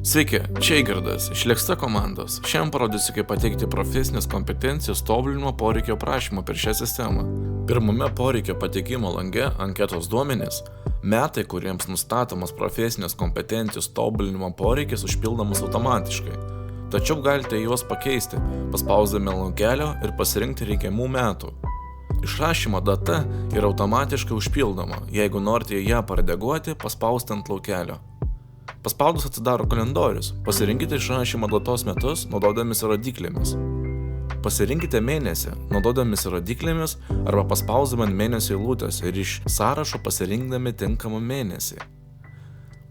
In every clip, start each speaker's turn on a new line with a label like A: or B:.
A: Sveiki, čia Igirdas, iš Leksta komandos. Šiandien parodysiu, kaip pateikti profesinės kompetencijos tobulinimo poreikio prašymą per šią sistemą. Pirmame poreikio pateikimo lange anketos duomenys, metai, kuriems nustatomas profesinės kompetencijos tobulinimo poreikis užpildomas automatiškai. Tačiau galite juos pakeisti, paspausdami langelio ir pasirinkti reikiamų metų. Išrašymo data yra automatiškai užpildoma, jeigu norite ją paredaguoti, paspausti ant laukelio. Paspaudus atsidaro kalendorius, pasirinkite išrašymo datos metus naudodamiesi rodyklėmis. Pasirinkite mėnesį naudodamiesi rodyklėmis arba paspausdami ant mėnesio eilutės ir iš sąrašo pasirinkdami tinkamą mėnesį.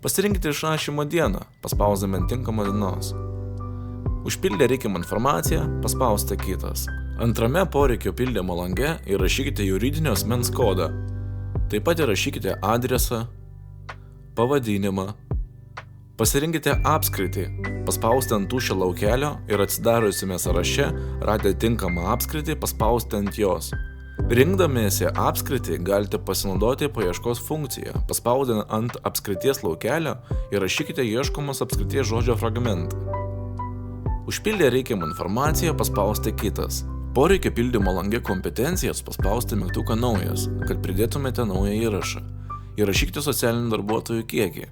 A: Pasirinkite išrašymo dieną, paspausdami ant tinkamos dienos. Užpildę reikiamą informaciją, paspausite kitas. Antrame poreikio pildymo lange įrašykite juridinio asmens kodą. Taip pat įrašykite adresą, pavadinimą. Pasirinkite apskritį, paspausti ant tuščio laukelio ir atsidariusiame sąraše radę tinkamą apskritį paspausti ant jos. Rinkdamiesi apskritį galite pasinaudoti paieškos funkciją. Paspaudę ant apskrities laukelio įrašykite ieškomos apskrities žodžio fragmentą. Užpildę reikiamą informaciją paspausti kitas. Poreikio pildymo lange kompetencijas paspausti mygtuką naujas, kad pridėtumėte naują įrašą. Įrašykite socialinių darbuotojų kiekį.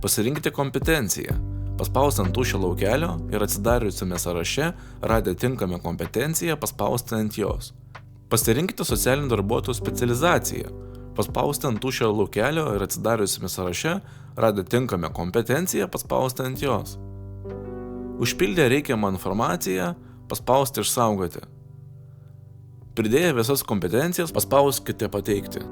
A: Pasirinkite kompetenciją, paspausti ant tuščio laukelio ir atsidariusiame sąraše radę tinkamą kompetenciją paspausti ant jos. Pasirinkite socialinių darbuotojų specializaciją, paspausti ant tuščio laukelio ir atsidariusiame sąraše radę tinkamą kompetenciją paspausti ant jos. Užpildę reikiamą informaciją, paspausti išsaugoti. Pridėję visas kompetencijas, paspauskite pateikti.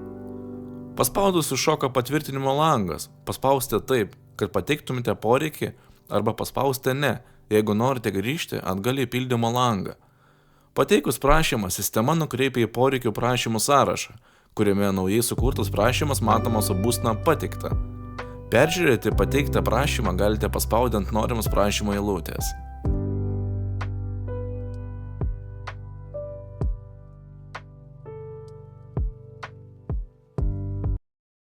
A: Paspaudus iššoka patvirtinimo langas, paspauskite taip, kad pateiktumėte poreikį arba paspauskite ne, jeigu norite grįžti atgal į pildymo langą. Pateikus prašymą, sistema nukreipia į poreikių prašymų sąrašą, kuriame naujai sukurtas prašymas matomas su būsena pateikta. Peržiūrėti pateiktą prašymą galite paspaudę ant norimas prašymo eilutės.